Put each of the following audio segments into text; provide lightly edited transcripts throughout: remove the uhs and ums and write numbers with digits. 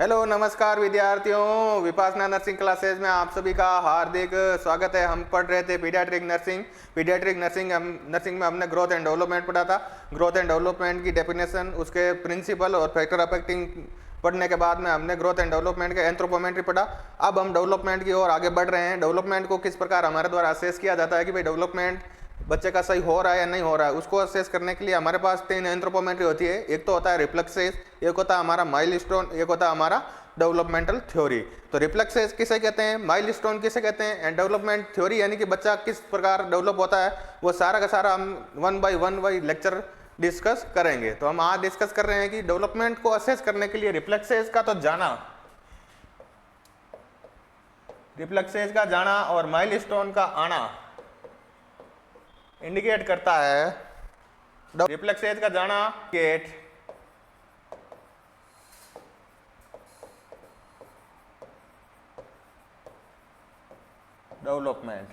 Hello नमस्कार विद्यार्थियों, Vipassana nursing classes में आप सभी का हार्दिक स्वागत है। हम पढ़ रहे थे पीडियाट्रिक नर्सिंग में हमने ग्रोथ एंड डेवलपमेंट पढ़ा था। ग्रोथ एंड डेवलपमेंट की डेफिनेशन, उसके प्रिंसिपल और फैक्टर अफेक्टिंग पढ़ने के बाद में हमने ग्रोथ एंड डेवलपमेंट का एंथ्रोपोमेट्री पढ़ा। अब हम डेवलपमेंट की ओर आगे बढ़ रहे हैं। डेवलपमेंट को किस प्रकार हमारे द्वारा असेस किया जाता है कि भाई डेवलपमेंट बच्चे का सही हो रहा है या नहीं हो रहा है, उसको असेस करने के लिए हमारे पास 3 एंथ्रोपोमेट्री होती है। एक तो होता है रिफ्लेक्सेस, एक होता है हमारा माइलस्टोन, एक होता है हमारा डेवलपमेंटल थ्योरी। तो रिफ्लेक्सेस किसे कहते हैं, माइलस्टोन किसे कहते हैं, एंड डेवलपमेंट थ्योरी यानी कि बच्चा किस प्रकार डेवलप होता है, वो सारा का सारा हम वन बाई लेक्चर डिस्कस करेंगे। तो हम आज डिस्कस कर रहे हैं कि डेवलपमेंट को असेस करने के लिए रिफ्लेक्सेस का तो जाना, रिफ्लेक्सेस का जाना और माइलस्टोन का आना इंडिकेट करता है। रिफ्लेक्सेस का जाना गेट डेवलपमेंट।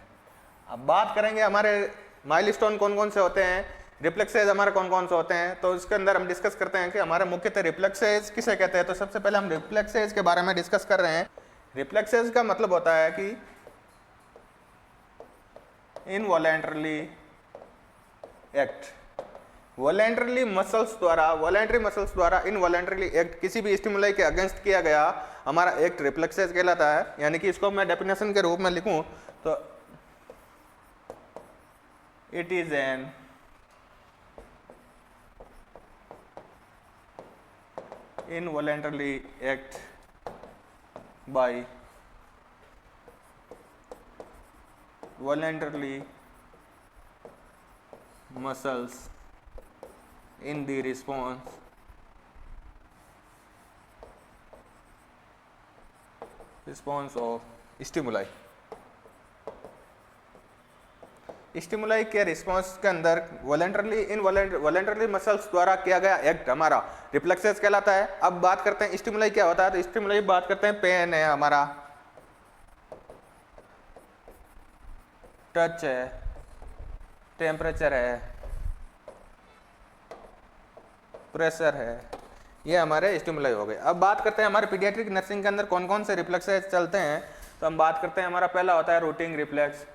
अब बात करेंगे हमारे माइलस्टोन कौन कौन से होते हैं, रिफ्लेक्सेस हमारे कौन कौन से होते हैं। तो इसके अंदर हम डिस्कस करते हैं कि हमारे मुख्यतः रिफ्लेक्सेस किसे कहते हैं। तो सबसे पहले हम रिफ्लेक्सेस के बारे में डिस्कस कर रहे हैं। रिफ्लेक्सेस का मतलब होता है कि इनवॉलेंटरली एक्ट, वॉलेंटरली मसल्स द्वारा, वॉलेंटरी मसल्स द्वारा इनवॉलेंटरली एक्ट, किसी भी स्टिमुलाई के अगेंस्ट किया गया हमारा एक्ट रिफ्लेक्सेस कहलाता है। यानी कि इसको मैं डेफिनेशन के रूप में लिखूं तो it is an involuntarily act by voluntarily muscles in the response of stimuli। Stimuli के रिस्पॉन्स के अंदर वॉलेंटरली मसल्स द्वारा किया गया एक्ट हमारा रिफ्लेक्सेस कहलाता है। अब बात करते हैं स्टिमुलाई क्या होता है। तो स्टिमुलाई बात करते हैं, पेन है हमारा, टच है, टेम्परेचर है, प्रेशर है, ये हमारे स्टिमुलाई हो गए। अब बात करते हैं हमारे पीडियाट्रिक नर्सिंग के अंदर कौन कौन से रिफ्लेक्सेस चलते हैं। तो हम बात करते हैं, हमारा पहला होता है रूटिंग रिफ्लेक्स,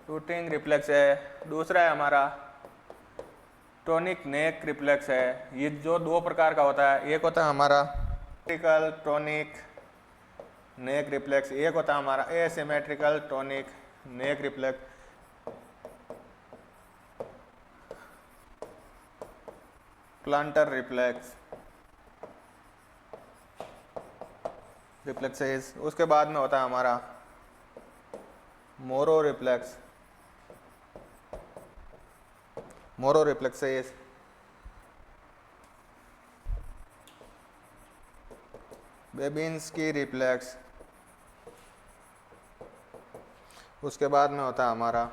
रूटिंग रिफ्लेक्स है। दूसरा है हमारा टोनिक नेक रिफ्लेक्स है। ये जो दो प्रकार का होता है, एक होता है हमारा सिमेट्रिकल टोनिक नेक रिफ्लेक्स, एक होता है हमारा एसिमेट्रिकल टोनिक नेक रिफ्लेक्स। Plantar reflex reflexes. उसके बाद में होता है हमारा मोरो रिफ्लेक्स, मोरो रिफ्लेक्सेस। Babinski reflex. उसके बाद में होता है हमारा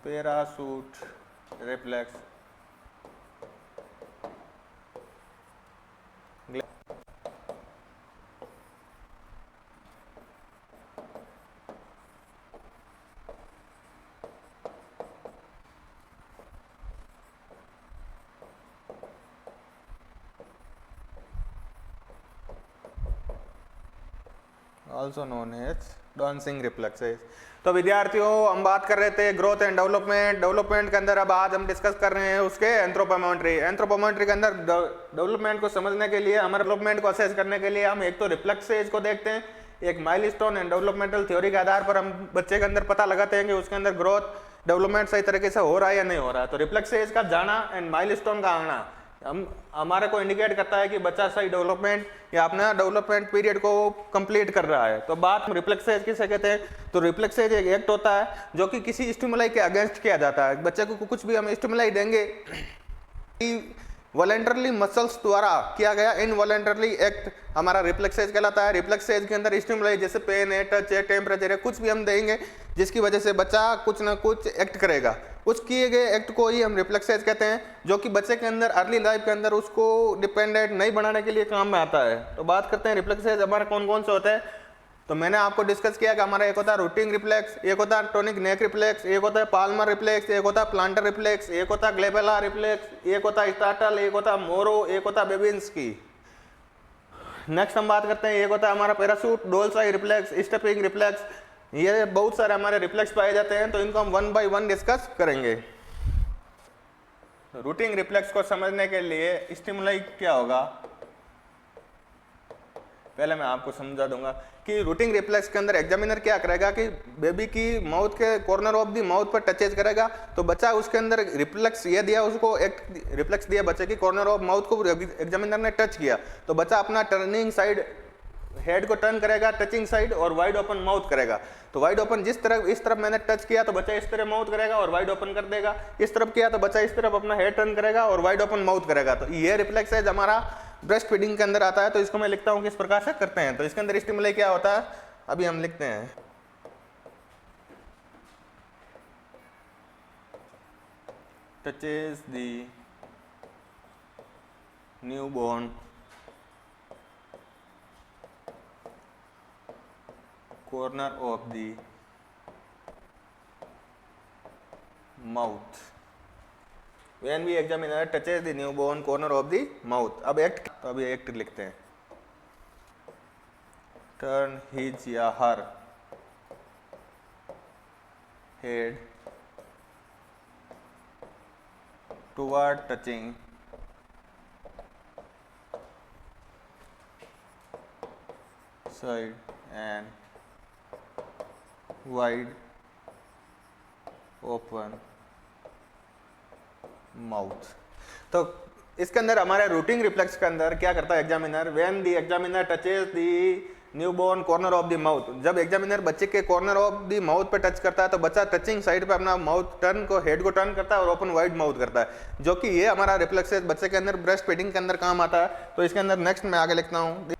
parachute reflex. Also known as dancing reflexes. तो विद्यार्थियों, हम बात कर रहे थे ग्रोथ एंड डेवलपमेंट के अंदर। अब आज हम डिस्कस कर रहे हैं उसके एंथ्रोपोमेट्री के अंदर डेवलपमेंट को समझने के लिए, हमारे डेवलपमेंट को असेस करने के लिए हम एक तो रिफ्लेक्सेस को देखते हैं, एक माइलस्टोन एंड डेवलपमेंटल थ्योरी के आधार पर हम बच्चे के अंदर पता लगाते हैं कि उसके अंदर ग्रोथ डेवलपमेंट सही तरीके से हो रहा है या नहीं हो रहा है। तो रिफ्लेक्सेस का जाना एंड माइलस्टोन का आना हम हमारे को इंडिकेट करता है कि बच्चा सही डेवलपमेंट या अपना डेवलपमेंट पीरियड को कंप्लीट कर रहा है। तो बात रिफ्लेक्सेस किसे कहते हैं। तो रिफ्लेक्सेस एक एक्ट होता है जो कि किसी स्टिमुलाई के अगेंस्ट किया जाता है। बच्चे को कुछ भी हम स्टिमुलाई देंगे, वॉलेंटरली मसल्स द्वारा किया गया इनवॉलेंटरली एक्ट हमारा रिफ्लेक्सेज कहलाता है। रिफ्लेक्सेज के अंदर स्टिमुलाई जैसे पेन है, टच है, टेम्परेचर है, कुछ भी हम देंगे जिसकी वजह से बच्चा कुछ ना कुछ एक्ट करेगा, उस किए गए एक्ट को ही हम रिफ्लेक्सेज कहते हैं, जो कि बच्चे के अंदर अर्ली लाइफ के अंदर उसको डिपेंडेंट नहीं बनाने के लिए काम में आता है। तो बात करते हैं रिफ्लेक्सेज हमारा कौन कौन से होते हैं। तो मैंने आपको डिस्कस किया कि हमारा एक होता है रूटिंग रिफ्लेक्स, एक होता है टोनिक नेक रिफ्लेक्स, एक होता है पाल्मर रिफ्लेक्स, एक होता है प्लांटर रिफ्लेक्स, एक होता है ग्लेबेला रिफ्लेक्स, एक होता है स्टार्टल, एक होता है मोरो, एक होता है बेबिंस्की। नेक्स्ट हम बात करते हैं, एक होता है हमारा पैराशूट, डोल्स-आई रिफ्लेक्स, स्टेपिंग रिफ्लेक्स। ये बहुत सारे हमारे रिफ्लेक्स पाए जाते हैं, तो इनको हम वन बाय वन डिस्कस करेंगे। रूटिंग रिफ्लेक्स को समझने के लिए स्टिमुलाई क्या होगा पहले मैं आपको समझा दूंगा कि रूटिंग रिफ्लेक्स के अंदर एग्जामिनर क्या करेगा कि बेबी की माउथ के कॉर्नर ऑफ दी माउथ पर टचेज करेगा, तो बच्चा उसके अंदर रिफ्लेक्स ये दिया, उसको एक रिफ्लेक्स दिया बच्चे की कॉर्नर ऑफ माउथ को एग्जामिनर ने टच किया, तो बच्चा अपना टर्निंग साइड हेड को टर्न करेगा, टचिंग साइड, और वाइड ओपन माउथ करेगा। तो वाइड ओपन जिस तरफ इस तरफ मैंने टच किया तो बच्चा इस तरह माउथ करेगा और वाइड ओपन कर देगा, इस तरफ किया तो बच्चा इस तरफ अपना हेड टर्न करेगा और वाइड ओपन माउथ करेगा। तो ये रिफ्लेक्स है हमारा ब्रेस्ट फीडिंग के अंदर आता है। तो इसको मैं लिखता हूँ किस प्रकार से करते हैं। तो इसके अंदर स्टिमुलाई क्या होता है अभी हम लिखते हैं। Touches the newborn corner of the mouth when the examiner touches the newborn corner of the mouth। अब एक्ट, तो अभी एक्ट लिखते हैं। turn his या her head toward touching side and wide open mouth. तो इसके अंदर हमारे रूटिंग रिफ्लेक्स के अंदर क्या करता है examiner, when the examiner touches the newborn corner of the mouth, जब एग्जामिनर बच्चे के कॉर्नर ऑफ द माउथ पे टच करता है तो बच्चा टचिंग साइड पे अपना माउथ टर्न को हेड को टर्न करता है और ओपन वाइड माउथ करता है, जो कि ये हमारा रिफ्लेक्सेस बच्चे के अंदर ब्रेस्ट फीडिंग के अंदर काम आता है। तो इसके अंदर नेक्स्ट मैं आगे लिखता हूँ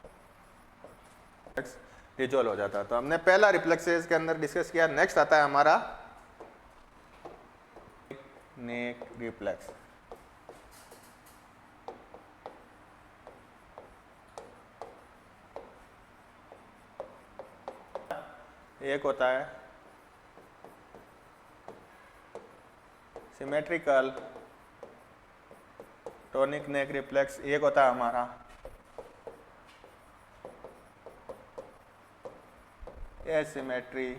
रिजॉल्व हो जाता है। तो हमने पहला रिफ्लेक्सेस के अंदर डिस्कस किया। नेक्स्ट आता है हमारा नेक रिफ्लेक्स। एक होता है सिमेट्रिकल टोनिक नेक रिफ्लेक्स, एक होता है हमारा एसिमेट्रिकल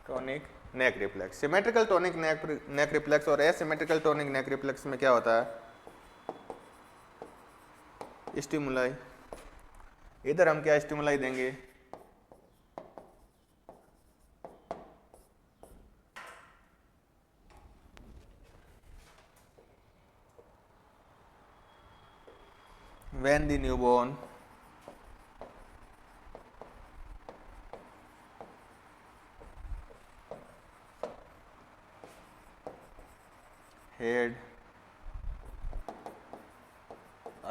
टोनिक नेक रिफ्लेक्स। सिमेट्रिकल टोनिक नेक रिफ्लेक्स और एसिमेट्रिकल टोनिक नेक रिफ्लेक्स में क्या होता है, स्टिमुलाई, इधर हम क्या स्टिमुलाई देंगे, when the newborn head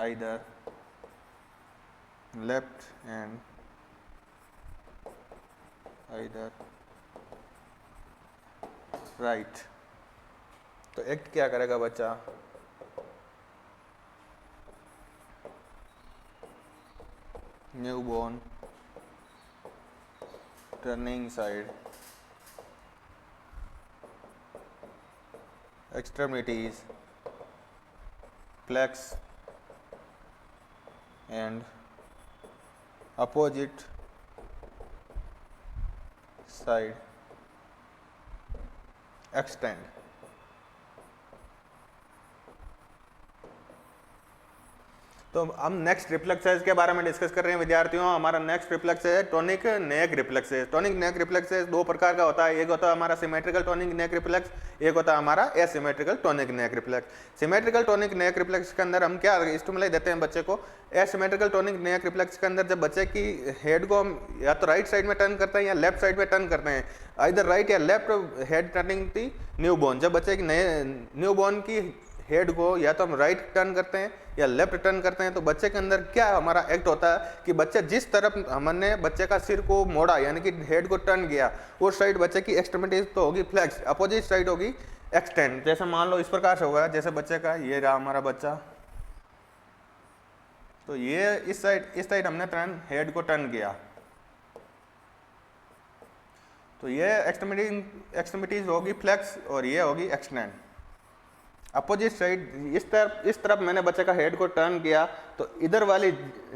either left and either right। तो एक्ट क्या करेगा बच्चा, newborn turning side extremities flex and opposite side extend। तो हम नेक्स्ट रिफ्लेक्सेस के बारे में डिस्कस कर रहे हैं विद्यार्थियों। हमारा नेक्स्ट रिफ्लेक्स है टोनिक नेक रिफ्लेक्सेस। टोनिक नेक रिफ्लेक्सेस दो प्रकार का होता है, एक होता है हमारा सिमेट्रिकल टोनिक नेक रिफ्लेक्स, एक होता है हमारा एसिमेट्रिकल टोनिक नेक रिफ्लेक्स। सिमेट्रिकल टोनिक नेक रिफ्लेक्स के अंदर हम क्या स्टिमुलाई देते हैं बच्चे को। एसिमेट्रिकल टोनिक नेक रिफ्लेक्स के अंदर जब बच्चे की हेड को हम या तो राइट साइड में टर्न करते हैं या लेफ्ट साइड में टर्न करते हैं, इधर राइट या लेफ्ट हेड टर्निंग दी न्यूबॉर्न, जब बच्चे की नए न्यूबॉर्न की हेड को या तो हम राइट टर्न करते हैं या लेफ्ट टर्न करते हैं, तो बच्चे के अंदर क्या हमारा एक्ट होता है कि बच्चे जिस तरफ हमने बच्चे का सिर को मोड़ा यानी कि हेड को टर्न किया, उस साइड बच्चे की एक्सट्रीमिटीज तो होगी फ्लेक्स, अपोजिट साइड होगी एक्सटेंड। जैसे मान लो इस प्रकार से होगा, जैसे बच्चे का ये रहा हमारा बच्चा, तो ये इस साइड हमने टर्न हेड को टर्न किया, तो ये एक्सट्रीमिटीज होगी फ्लेक्स और ये होगी एक्सटेंड। अपोजिट साइड इस तरफ मैंने बच्चे का हेड को टर्न किया, तो इधर वाली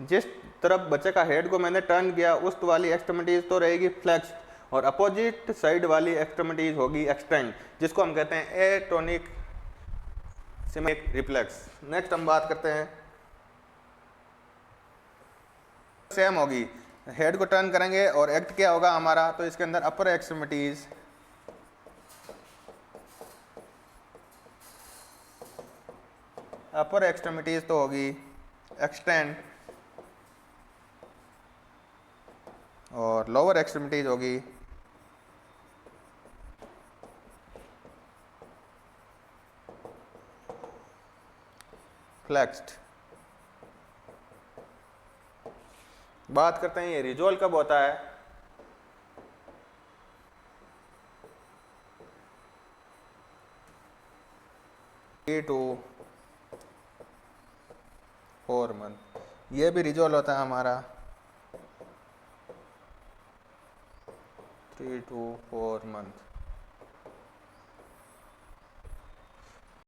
जिस तरफ बच्चे का हेड को मैंने टर्न किया उस वाली एक्सट्रीमिटीज तो रहेगी फ्लेक्स और अपोजिट साइड वाली एक्सट्रीमिटीज होगी एक्सटेंड, जिसको हम कहते हैं एटोनिक सिमेट्रिक रिफ्लेक्स। नेक्स्ट हम बात करते हैं, सेम होगी, हेड को टर्न करेंगे और एक्ट क्या होगा हमारा, तो इसके अंदर अपर एक्सट्रीमिटीज तो होगी एक्सटेंड और लोअर एक्सट्रीमिटीज होगी फ्लेक्स्ड। बात करते हैं ये रिजोल्व कब होता है, टू 4 मंथ, ये भी रिजोल्व होता है हमारा 3 to 4 मंथ।